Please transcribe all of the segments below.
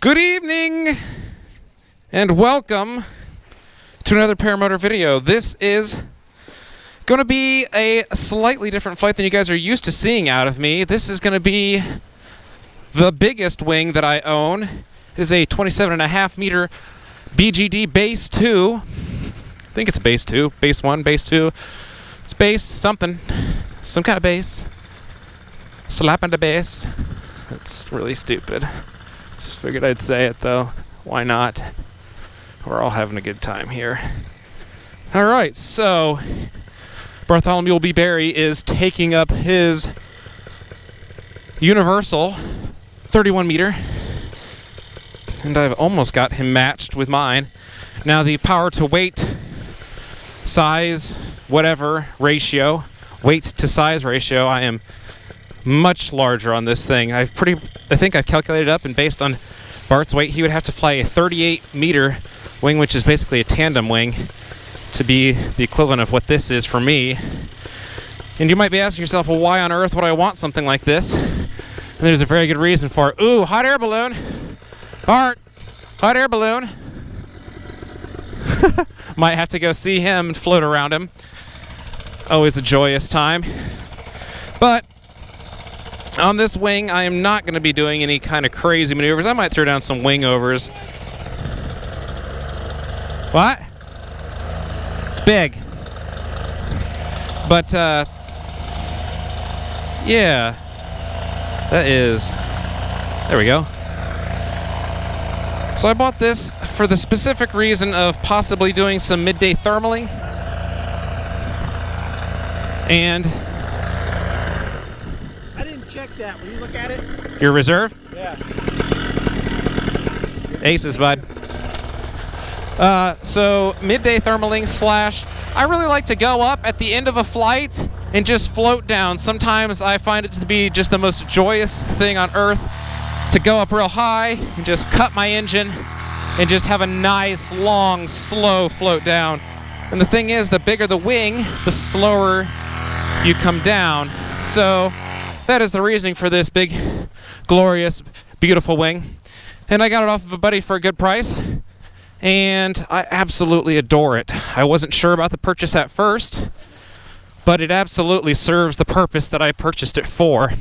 Good evening and welcome to another Paramotor video. This is going to be a slightly different flight than you guys are used to seeing out of me. This is going to be the biggest wing that I own. It is a 27.5 meter BGD base 2. I think it's base 2, base 1, base 2. It's base something, some kind of base. Slapping the base. That's really stupid. Just figured I'd say it though. Why not? We're all having a good time here. Alright, so Bartholomew B. Berry is taking up his Universal 31 meter. And I've almost got him matched with mine. Now the power to weight, size, whatever ratio, weight to size ratio, I am much larger on this thing. I think I've calculated up, and based on Bart's weight, he would have to fly a 38 meter wing, which is basically a tandem wing, to be the equivalent of what this is for me. And you might be asking yourself, well, why on earth would I want something like this? And there's a very good reason for it. Ooh, hot air balloon. Bart, hot air balloon. Might have to go see him and float around him. Always a joyous time. But on this wing, I am not going to be doing any kind of crazy maneuvers. I might throw down some wing overs. What? It's big. But, yeah. That is... There we go. So I bought this for the specific reason of possibly doing some midday thermaling. And... Check that. Will you look at it? Your reserve? Yeah. Aces, bud. So midday thermaling slash, I really like to go up at the end of a flight and just float down. Sometimes I find it to be just the most joyous thing on earth to go up real high and just cut my engine and just have a nice, long, slow float down. And the thing is, the bigger the wing, the slower you come down. So that is the reasoning for this big, glorious, beautiful wing. And I got it off of a buddy for a good price. And I absolutely adore it. I wasn't sure about the purchase at first, but it absolutely serves the purpose that I purchased it for.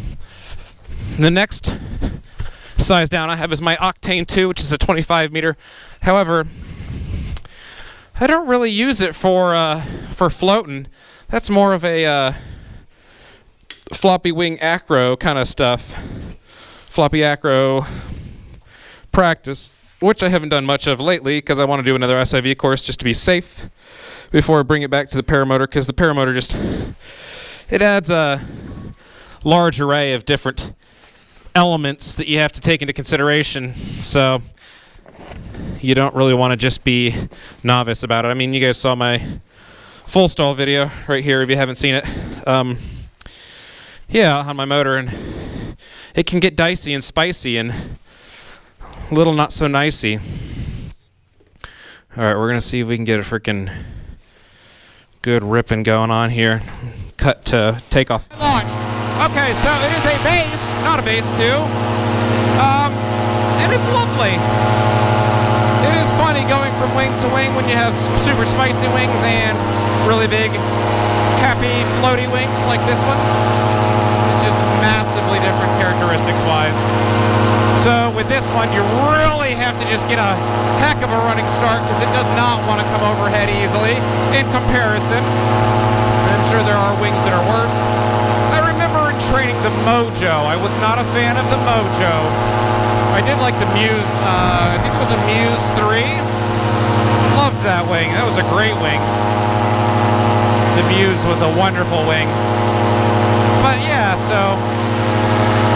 The next size down I have is my Octane 2, which is a 25 meter. However, I don't really use it for floating. That's more of a floppy wing acro kind of stuff. Floppy acro practice, which I haven't done much of lately because I want to do another SIV course just to be safe before I bring it back to the paramotor, because the paramotor it adds a large array of different elements that you have to take into consideration. So you don't really want to just be novice about it. I mean, you guys saw my full stall video right here if you haven't seen it. Yeah, on my motor, and it can get dicey and spicy and a little not so nicey. Alright, we're going to see if we can get a freaking good ripping going on here. Cut to takeoff. Launch. Okay, so it is a base, not a base 2. And it's lovely. It is funny going from wing to wing when you have super spicy wings and really big, happy, floaty wings like this one. Just massively different characteristics-wise. So with this one, you really have to just get a heck of a running start because it does not want to come overhead easily in comparison. I'm sure there are wings that are worse. I remember in training the Mojo, I was not a fan of the Mojo. I did like the Muse, I think it was a Muse 3. Loved that wing. That was a great wing. The Muse was a wonderful wing. But yeah, so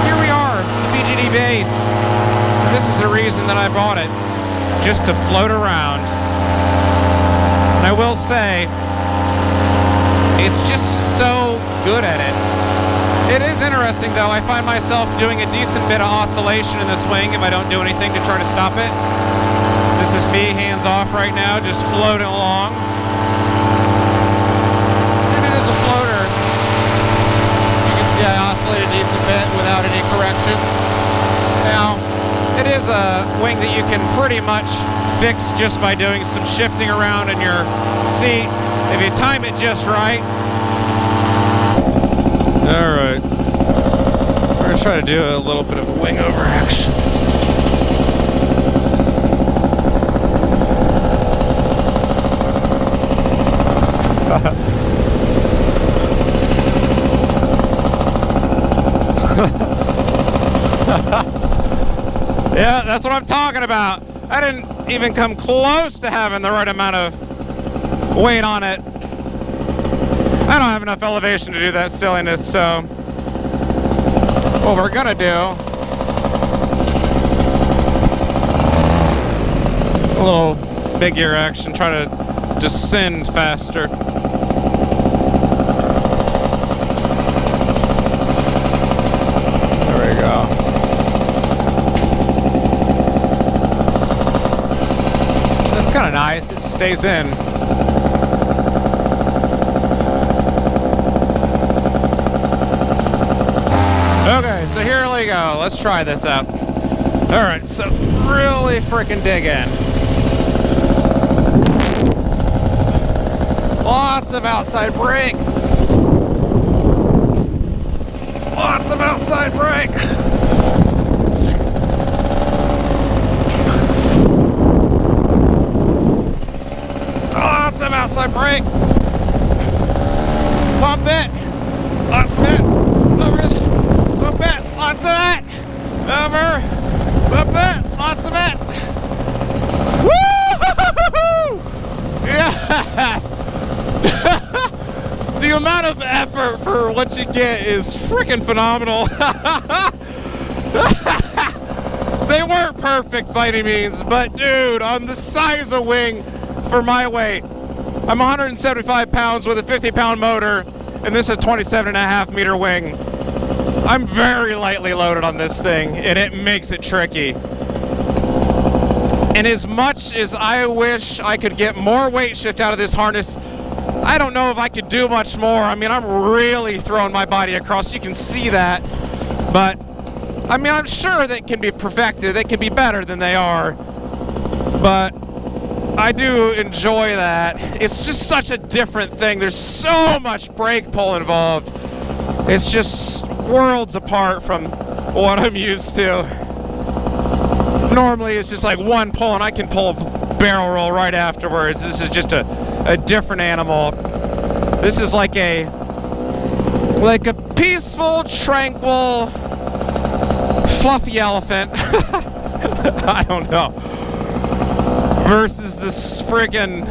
here we are, the BGD base. And this is the reason that I bought it, just to float around. And I will say, it's just so good at it. It is interesting though, I find myself doing a decent bit of oscillation in this wing if I don't do anything to try to stop it. So this is me, hands off right now, just floating along. And it is a floater. I oscillate a decent bit without any corrections. Now, It is a wing that you can pretty much fix just by doing some shifting around in your seat if you time it just right. All right, we're gonna try to do a little bit of wing over action. Yeah, that's what I'm talking about. I didn't even come close to having the right amount of weight on it. I don't have enough elevation to do that silliness, so what we're gonna do, a little big gear action, try to descend faster. There we go. That's kind of nice, it stays in. Okay, so here we go. Let's try this out. All right, so really freaking dig in. Lots of outside brake. Lots of outside brake. Lots of outside brake. Pump it. Lots of it. Over. Pump it. Lots of it. Over. Pump it. Lots of it. Woo! Yes. The amount of effort for what you get is freaking phenomenal. They weren't perfect by any means, but dude, on the size of wing for my weight, I'm 175 pounds with a 50-pound motor, and this is a 27.5 meter wing. I'm very lightly loaded on this thing, and it makes it tricky. And as much as I wish I could get more weight shift out of this harness, I don't know if I could do much more. I mean, I'm really throwing my body across. You can see that. But, I mean, I'm sure they can be perfected. They can be better than they are. But I do enjoy that. It's just such a different thing. There's so much brake pull involved. It's just worlds apart from what I'm used to. Normally, it's just like one pull, and I can pull a barrel roll right afterwards. This is just a different animal. This is like a peaceful, tranquil, fluffy elephant. I don't know. Versus this friggin'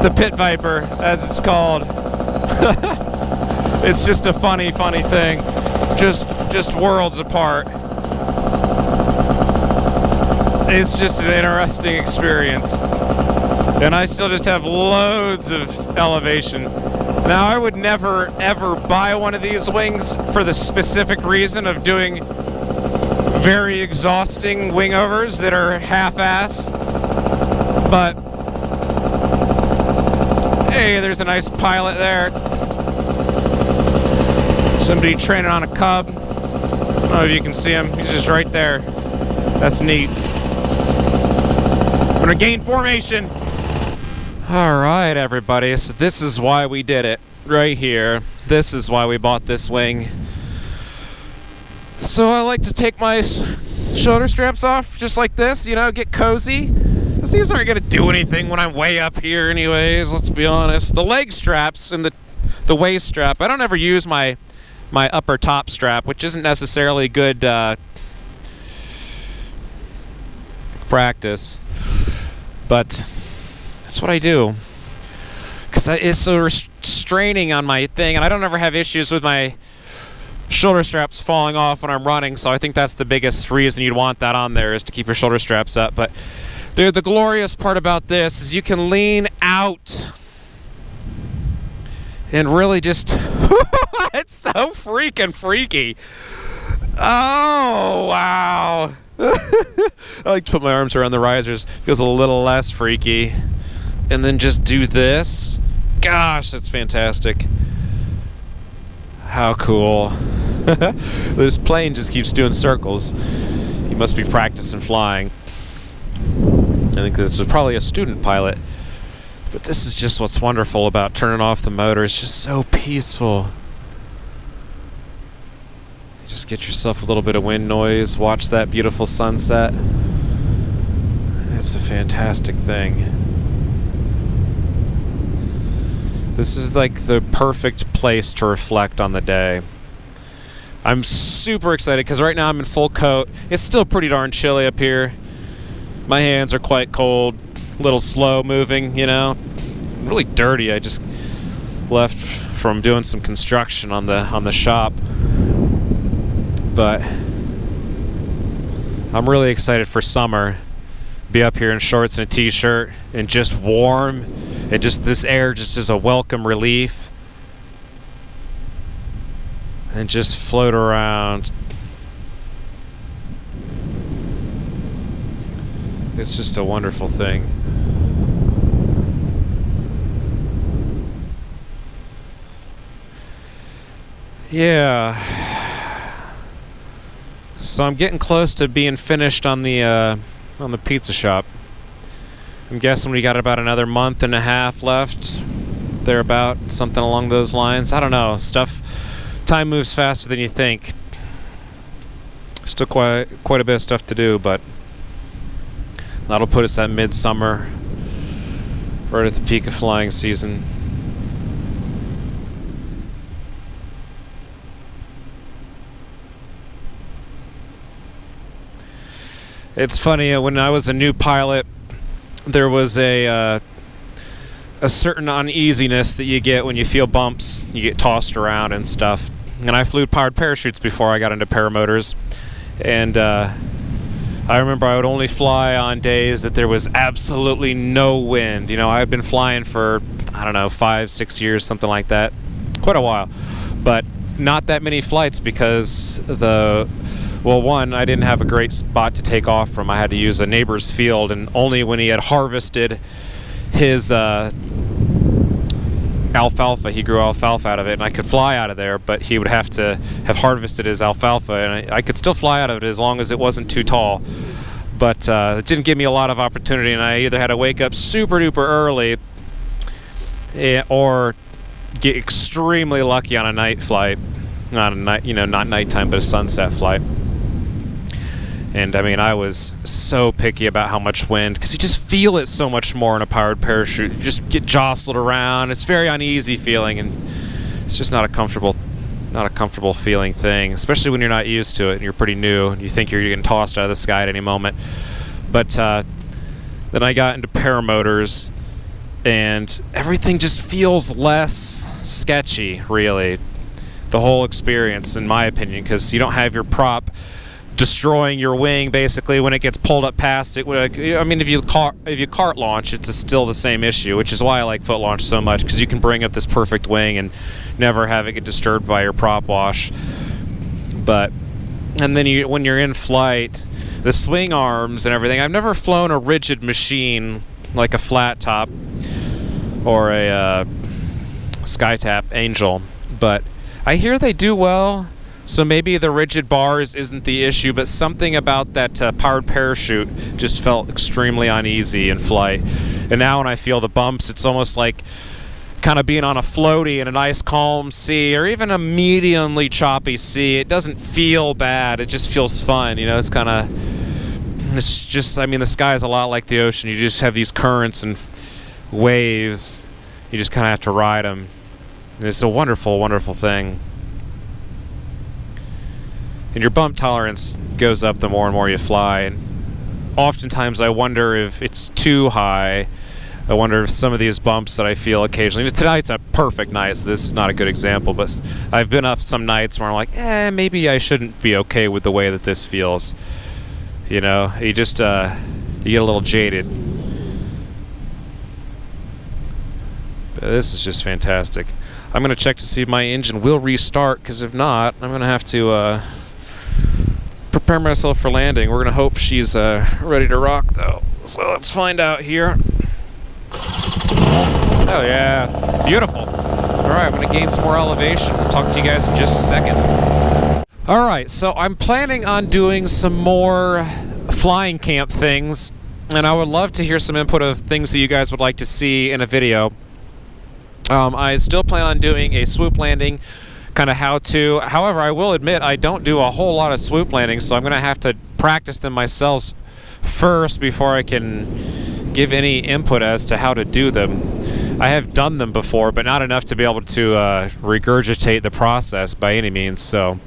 the Pit Viper, as it's called. It's just a funny thing. Just worlds apart. It's just an interesting experience. And I still just have loads of elevation. Now, I would never, ever buy one of these wings for the specific reason of doing very exhausting wing overs that are half-ass. But, hey, there's a nice pilot there. Somebody training on a Cub. I don't know if you can see him. He's just right there. That's neat. I'm gonna gain formation. All right, everybody. So this is why we did it right here. This is why we bought this wing. So I like to take my shoulder straps off just like this, you know, get cozy. Because these aren't gonna do anything when I'm way up here anyways, let's be honest. The leg straps and the waist strap, I don't ever use my upper top strap, which isn't necessarily good practice, but that's what I do because it's so restraining on my thing, and I don't ever have issues with my shoulder straps falling off when I'm running, so I think that's the biggest reason you'd want that on there, is to keep your shoulder straps up. But dude, the glorious part about this is you can lean out and really just it's so freaking freaky. Oh wow. I like to put my arms around the risers. Feels a little less freaky. And then just do this. Gosh, that's fantastic. How cool. This plane just keeps doing circles. You must be practicing flying. I think this is probably a student pilot. But this is just what's wonderful about turning off the motor. It's just so peaceful. You just get yourself a little bit of wind noise, watch that beautiful sunset. It's a fantastic thing. This is like the perfect place to reflect on the day. I'm super excited because right now I'm in full coat. It's still pretty darn chilly up here. My hands are quite cold, a little slow moving, you know. Really dirty. I just left from doing some construction on the shop. But I'm really excited for summer. Be up here in shorts and a t-shirt and just warm, and just this air just is a welcome relief. And just float around. It's just a wonderful thing. Yeah. So I'm getting close to being finished on the pizza shop. I'm guessing we got about another month and a half left, thereabout, something along those lines. I don't know. Time moves faster than you think. Still quite a bit of stuff to do, but that'll put us at midsummer, right at the peak of flying season. It's funny, when I was a new pilot, there was a certain uneasiness that you get when you feel bumps, you get tossed around and stuff. And I flew powered parachutes before I got into paramotors. And I remember I would only fly on days that there was absolutely no wind. You know, I've been flying for, I don't know, 5-6 years, something like that. Quite a while. But not that many flights because one, I didn't have a great spot to take off from. I had to use a neighbor's field, and only when he had harvested his alfalfa, he grew alfalfa out of it, and I could fly out of there, but he would have to have harvested his alfalfa, and I could still fly out of it as long as it wasn't too tall. But it didn't give me a lot of opportunity, and I either had to wake up super duper early or get extremely lucky on a night flight. Not nighttime, but a sunset flight. And I mean, I was so picky about how much wind, because you just feel it so much more in a powered parachute. You just get jostled around. It's very uneasy feeling, and it's just not a comfortable feeling thing, especially when you're not used to it and you're pretty new and you think you're getting tossed out of the sky at any moment. But then I got into paramotors, and everything just feels less sketchy, really. The whole experience, in my opinion, because you don't have your prop destroying your wing basically when it gets pulled up past it. I mean, if you cart launch, it's still the same issue, which is why I like foot launch so much, because you can bring up this perfect wing and never have it get disturbed by your prop wash. And then when you're in flight, the swing arms and everything. I've never flown a rigid machine like a flat top or a SkyTap Angel, but I hear they do well. So maybe the rigid bars isn't the issue, but something about that powered parachute just felt extremely uneasy in flight. And now when I feel the bumps, it's almost like kind of being on a floaty in a nice calm sea, or even a mediumly choppy sea. It doesn't feel bad. It just feels fun. You know, it's just, I mean, the sky is a lot like the ocean. You just have these currents and waves. You just kind of have to ride them. And it's a wonderful, wonderful thing. And your bump tolerance goes up the more and more you fly. And oftentimes I wonder if it's too high. I wonder if some of these bumps that I feel occasionally. Tonight's a perfect night, so this is not a good example, but I've been up some nights where I'm like, maybe I shouldn't be okay with the way that this feels. You know, you just, you get a little jaded. But this is just fantastic. I'm going to check to see if my engine will restart, because if not, I'm going to have to prepare myself for landing. We're going to hope she's ready to rock, though. So let's find out here. Oh, yeah. Beautiful. All right, I'm going to gain some more elevation. I'll talk to you guys in just a second. All right, so I'm planning on doing some more flying camp things, and I would love to hear some input of things that you guys would like to see in a video. I still plan on doing a swoop landing, kind of how to. However, I will admit I don't do a whole lot of swoop landings, so I'm going to have to practice them myself first before I can give any input as to how to do them. I have done them before, but not enough to be able to regurgitate the process by any means, so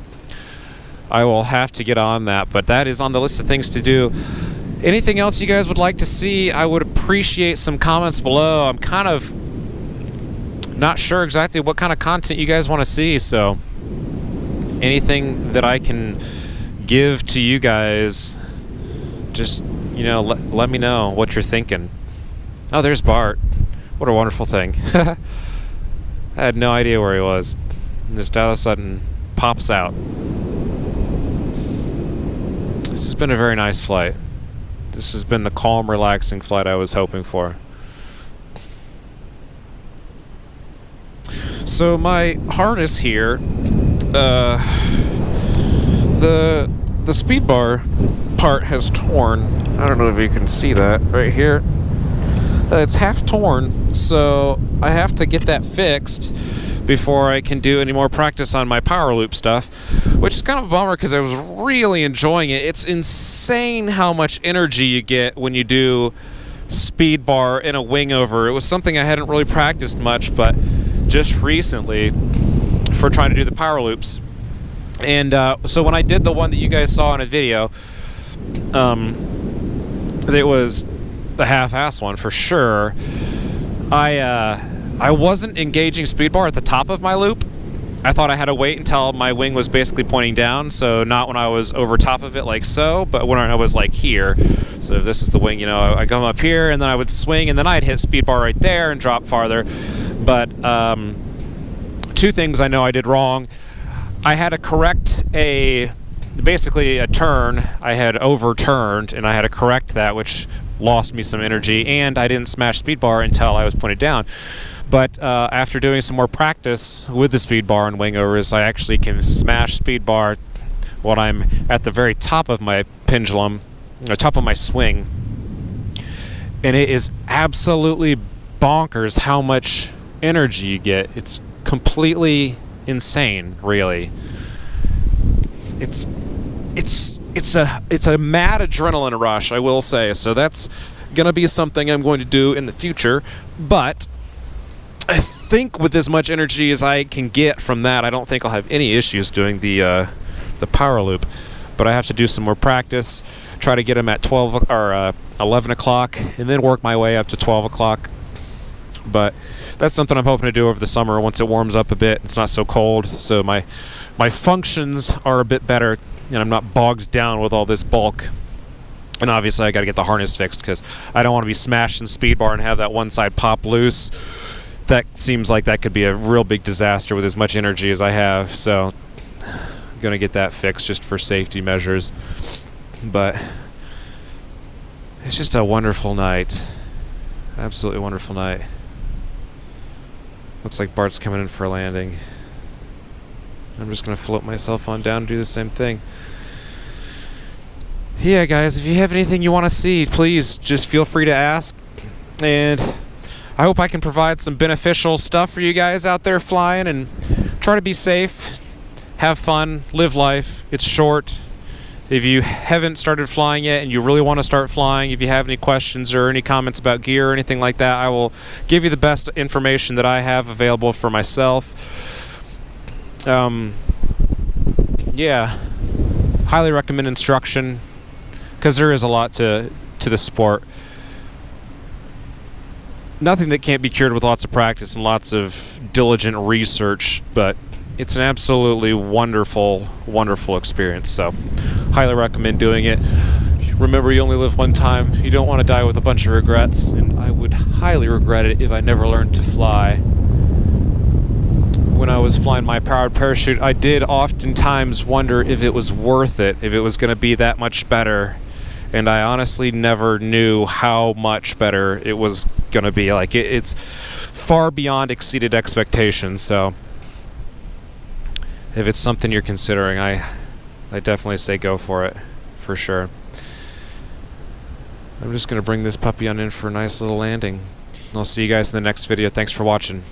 I will have to get on that, but that is on the list of things to do. Anything else you guys would like to see, I would appreciate some comments below. I'm kind of not sure exactly what kind of content you guys want to see, so anything that I can give to you guys, just, you know, let me know what you're thinking. Oh, there's Bart. What a wonderful thing. I had no idea where he was. And just all of a sudden pops out. This has been a very nice flight. This has been the calm, relaxing flight I was hoping for. So my harness here, the speed bar part has torn. I don't know if you can see that right here. It's half torn, so I have to get that fixed before I can do any more practice on my power loop stuff, which is kind of a bummer because I was really enjoying it. It's insane how much energy you get when you do speed bar in a wing over. It was something I hadn't really practiced much, but just recently for trying to do the power loops. And so when I did the one that you guys saw in a video, it was the half-ass one for sure. I wasn't engaging speed bar at the top of my loop. I thought I had to wait until my wing was basically pointing down, so not when I was over top of it like so, but when I was like here. So if this is the wing, you know, I come up here and then I would swing and then I'd hit speed bar right there and drop farther. But two things I know I did wrong. I had to correct basically a turn I had overturned, and I had to correct that, which lost me some energy, and I didn't smash speed bar until I was pointed down. But after doing some more practice with the speed bar and wing overs, I actually can smash speed bar when I'm at the very top of my pendulum, or top of my swing. And it is absolutely bonkers how much energy you get. It's completely insane, really. It's a mad adrenaline rush, I will say. So that's gonna be something I'm going to do in the future. But I think with as much energy as I can get from that, I don't think I'll have any issues doing the power loop. But I have to do some more practice, try to get them at 12 or 11 o'clock, and then work my way up to 12 o'clock. But that's something I'm hoping to do over the summer once it warms up a bit. It's not so cold, so my functions are a bit better, and I'm not bogged down with all this bulk. And obviously I got to get the harness fixed because I don't want to be smashing speed bar and have that one side pop loose. That seems like that could be a real big disaster with as much energy as I have. So I'm going to get that fixed just for safety measures. But it's just a wonderful night. Absolutely wonderful night. Looks like Bart's coming in for a landing. I'm just going to float myself on down and do the same thing. Yeah, guys, if you have anything you want to see, please just feel free to ask. And I hope I can provide some beneficial stuff for you guys out there flying, and try to be safe, have fun, live life. It's short. If you haven't started flying yet and you really want to start flying, if you have any questions or any comments about gear or anything like that, I will give you the best information that I have available for myself. Yeah, highly recommend instruction, because there is a lot to the sport. Nothing that can't be cured with lots of practice and lots of diligent research, but it's an absolutely wonderful, wonderful experience. So, highly recommend doing it. Remember, you only live one time. You don't want to die with a bunch of regrets, and I would highly regret it if I never learned to fly. When I was flying my powered parachute, I did oftentimes wonder if it was worth it, if it was going to be that much better. And I honestly never knew how much better it was going to be. Like, it's far beyond exceeded expectations. So if it's something you're considering, I I definitely say go for it, for sure. I'm just going to bring this puppy on in for a nice little landing. I'll see you guys in the next video. Thanks for watching.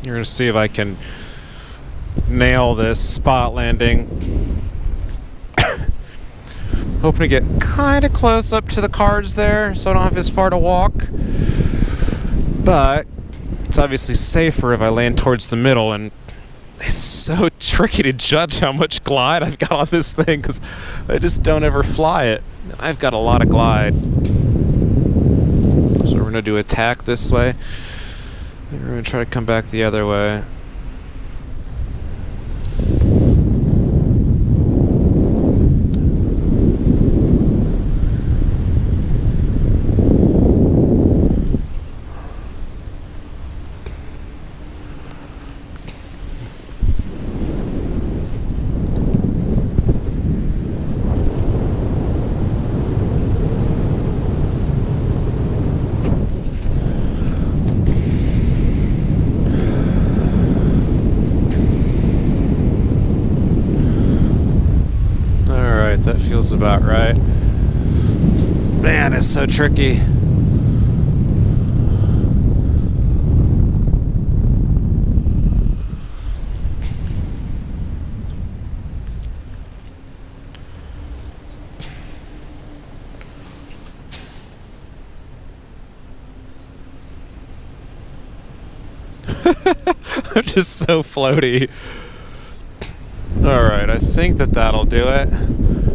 You're going to see if I can nail this spot landing. Hoping to get kind of close up to the cars there so I don't have as far to walk. But it's obviously safer if I land towards the middle, and it's so tricky to judge how much glide I've got on this thing because I just don't ever fly it. I've got a lot of glide. So we're going to do attack this way. We're going to try to come back the other way. That feels about right. Man, it's so tricky. I'm just so floaty. Alright, I think that'll do it.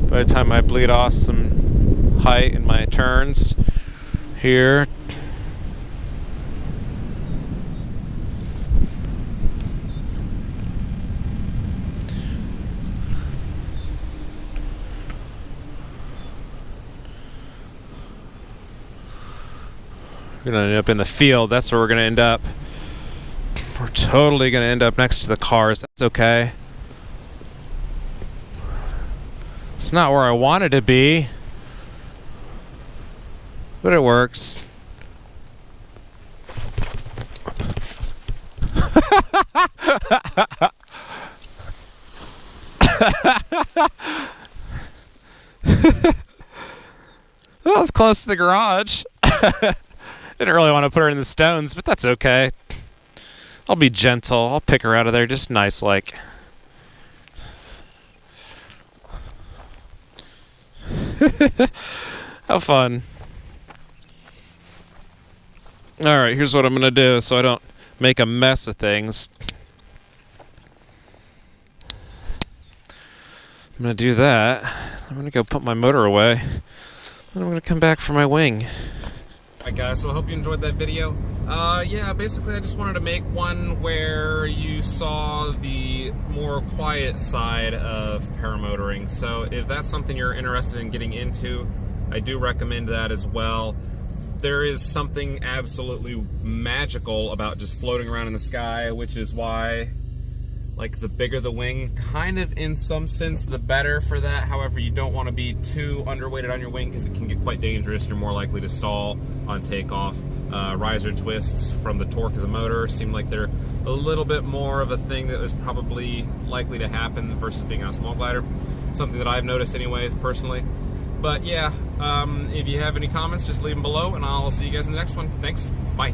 By the time I bleed off some height in my turns here. We're going to end up in the field. That's where we're going to end up. We're totally going to end up next to the cars. That's okay. It's not where I wanted to be, but it works. Well, it's close to the garage. Didn't really want to put her in the stones, but that's okay. I'll be gentle. I'll pick her out of there just nice like. How fun. Alright, here's what I'm gonna do so I don't make a mess of things. I'm gonna do that. I'm gonna go put my motor away. Then I'm gonna come back for my wing. Alright guys, so I hope you enjoyed that video. Yeah, basically I just wanted to make one where you saw the more quiet side of paramotoring. So if that's something you're interested in getting into, I do recommend that as well. There is something absolutely magical about just floating around in the sky, which is why, like, the bigger the wing, kind of in some sense the better for that. However, you don't want to be too underweighted on your wing because it can get quite dangerous. You're more likely to stall on takeoff. Riser twists from the torque of the motor seem like they're a little bit more of a thing that is probably likely to happen versus being on a small glider. Something that I've noticed anyways, personally. But yeah, if you have any comments, just leave them below, and I'll see you guys in the next one. Thanks. Bye.